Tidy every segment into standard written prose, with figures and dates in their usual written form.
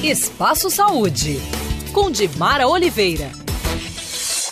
Espaço Saúde, com Dimara Oliveira.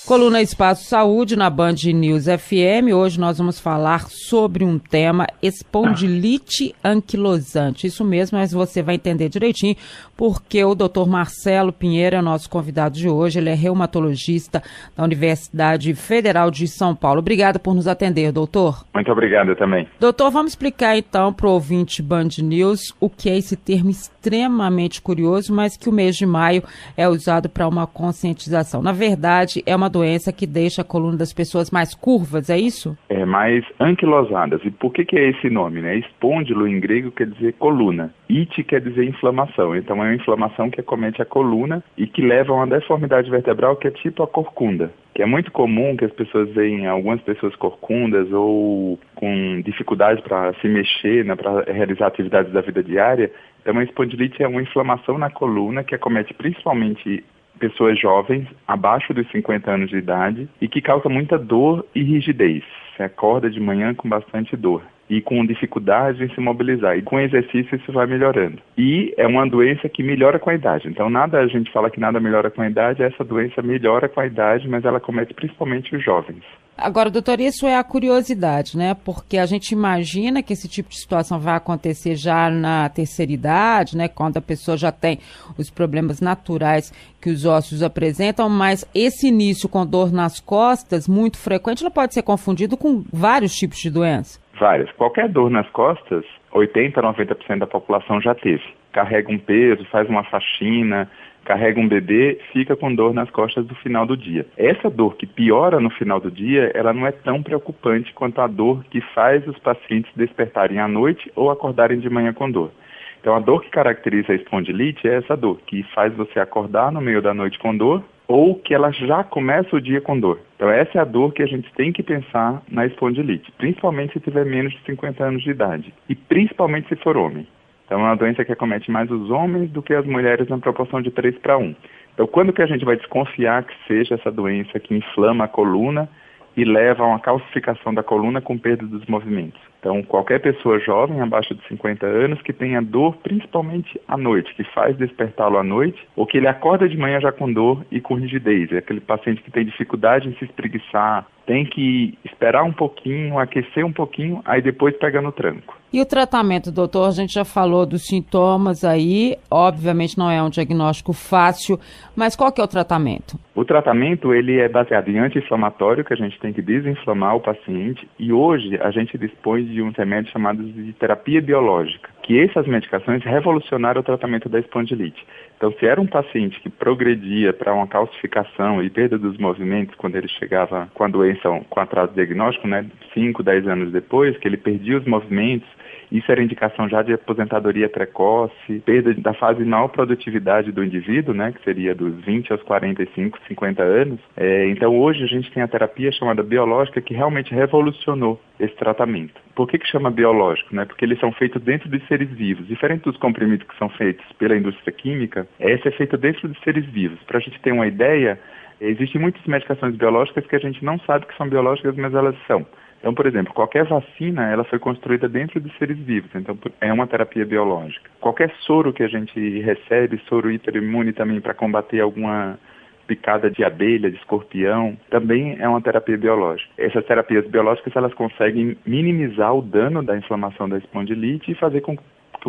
Coluna Espaço Saúde na Band News FM. Hoje nós vamos falar sobre um tema, espondilite anquilosante. Isso mesmo, mas você vai entender direitinho porque o Dr. Marcelo Pinheiro é nosso convidado de hoje. Ele é reumatologista da Universidade Federal de São Paulo. Obrigada por nos atender, doutor. Muito obrigado também. Doutor, vamos explicar então para o ouvinte Band News o que é esse termo extremamente curioso, mas que o mês de maio é usado para uma conscientização. Na verdade, é uma doença que deixa a coluna das pessoas mais curvas, é isso? É, mais anquilosadas. E por que é esse nome, né? Espôndilo em grego quer dizer coluna. Ite quer dizer inflamação. Então é uma inflamação que acomete a coluna e que leva a uma deformidade vertebral que é tipo a corcunda. Que é muito comum que as pessoas veem algumas pessoas corcundas ou com dificuldade para se mexer, né, para realizar atividades da vida diária. Então a espondilite é uma inflamação na coluna que acomete principalmente pessoas jovens, abaixo dos 50 anos de idade, e que causa muita dor e rigidez. Você acorda de manhã com bastante dor e com dificuldade em se mobilizar. E com exercício isso vai melhorando. E é uma doença que melhora com a idade. Então a gente fala que nada melhora com a idade, essa doença melhora com a idade, mas ela comete principalmente os jovens. Agora, doutor, isso é a curiosidade, né? Porque a gente imagina que esse tipo de situação vai acontecer já na terceira idade, né? Quando a pessoa já tem os problemas naturais que os ossos apresentam, mas esse início com dor nas costas, muito frequente, não pode ser confundido com vários tipos de doença? Várias. Qualquer dor nas costas, 80% a 90% da população já teve. Carrega um peso, faz uma faxina, carrega um bebê, fica com dor nas costas no final do dia. Essa dor que piora no final do dia, ela não é tão preocupante quanto a dor que faz os pacientes despertarem à noite ou acordarem de manhã com dor. Então a dor que caracteriza a espondilite é essa dor, que faz você acordar no meio da noite com dor ou que ela já começa o dia com dor. Então essa é a dor que a gente tem que pensar na espondilite, principalmente se tiver menos de 50 anos de idade e principalmente se for homem. Então é uma doença que acomete mais os homens do que as mulheres na proporção de 3:1. Então quando que a gente vai desconfiar que seja essa doença que inflama a coluna e leva a uma calcificação da coluna com perda dos movimentos? Então qualquer pessoa jovem, abaixo de 50 anos, que tenha dor principalmente à noite, que faz despertá-lo à noite, ou que ele acorda de manhã já com dor e com rigidez. É aquele paciente que tem dificuldade em se espreguiçar, tem que esperar um pouquinho, aquecer um pouquinho, aí depois pega no tranco. E o tratamento, doutor? A gente já falou dos sintomas aí, obviamente não é um diagnóstico fácil, mas qual que é o tratamento? O tratamento, ele é baseado em anti-inflamatório, que a gente tem que desinflamar o paciente, e hoje a gente dispõe de uns remédios chamados de terapia biológica, que essas medicações revolucionaram o tratamento da espondilite. Então, se era um paciente que progredia para uma calcificação e perda dos movimentos quando ele chegava com a doença, com atraso diagnóstico, né, 5, 10 anos depois, que ele perdia os movimentos, isso era indicação já de aposentadoria precoce, perda da fase de maior produtividade do indivíduo, né, que seria dos 20 aos 45, 50 anos. Então, hoje a gente tem a terapia chamada biológica que realmente revolucionou esse tratamento. Por que chama biológico? Né? Porque eles são feitos dentro de seres vivos. Diferente dos comprimidos que são feitos pela indústria química, esse é feito dentro de seres vivos. Para a gente ter uma ideia, existem muitas medicações biológicas que a gente não sabe que são biológicas, mas elas são. Então, por exemplo, qualquer vacina, ela foi construída dentro de seres vivos, então é uma terapia biológica. Qualquer soro que a gente recebe, soro hiperimune também para combater alguma picada de abelha, de escorpião, também é uma terapia biológica. Essas terapias biológicas, elas conseguem minimizar o dano da inflamação da espondilite e fazer com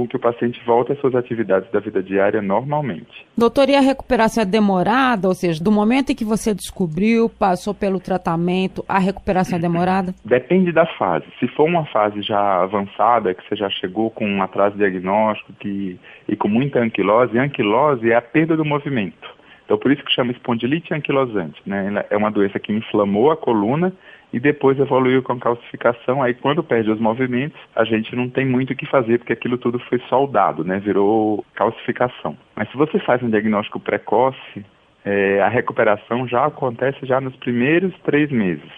que o paciente volte às suas atividades da vida diária normalmente. Doutor, e a recuperação é demorada? Ou seja, do momento em que você descobriu, passou pelo tratamento, a recuperação é demorada? Depende da fase. Se for uma fase já avançada, que você já chegou com um atraso diagnóstico e com muita anquilose, a anquilose é a perda do movimento. Então, por isso que chama espondilite anquilosante, né? Ela é uma doença que inflamou a coluna e depois evoluiu com calcificação. Aí, quando perde os movimentos, a gente não tem muito o que fazer, porque aquilo tudo foi soldado, né? Virou calcificação. Mas se você faz um diagnóstico precoce, a recuperação já acontece já nos primeiros 3 meses.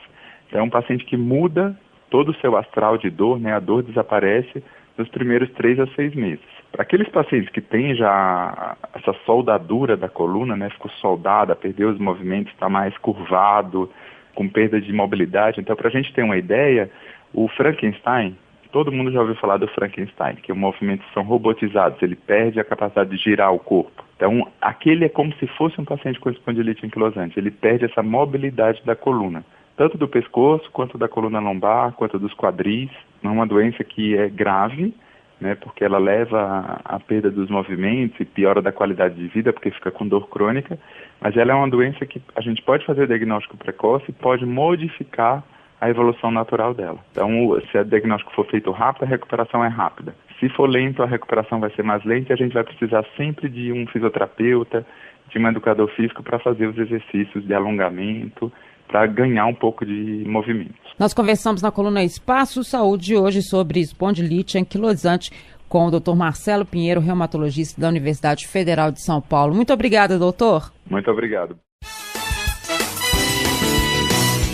Então, é um paciente que muda todo o seu astral de dor, né? A dor desaparece nos primeiros 3 a 6 meses. Para aqueles pacientes que têm já essa soldadura da coluna, né, ficou soldada, perdeu os movimentos, está mais curvado, com perda de mobilidade. Então, para a gente ter uma ideia, o Frankenstein, Todo mundo já ouviu falar do Frankenstein, que os movimentos são robotizados, ele perde a capacidade de girar o corpo. Então, aquele é como se fosse um paciente com espondilite anquilosante, ele perde essa mobilidade da coluna, tanto do pescoço, quanto da coluna lombar, quanto dos quadris. É uma doença que é grave, né, porque ela leva à perda dos movimentos e piora da qualidade de vida, porque fica com dor crônica, mas ela é uma doença que a gente pode fazer diagnóstico precoce e pode modificar a evolução natural dela. Então, se o diagnóstico for feito rápido, a recuperação é rápida. Se for lento, a recuperação vai ser mais lenta e a gente vai precisar sempre de um fisioterapeuta, de um educador físico para fazer os exercícios de alongamento, para ganhar um pouco de movimento. Nós conversamos na coluna Espaço Saúde hoje sobre espondilite anquilosante com o Dr. Marcelo Pinheiro, reumatologista da Universidade Federal de São Paulo. Muito obrigada, doutor. Muito obrigado.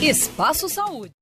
Espaço Saúde.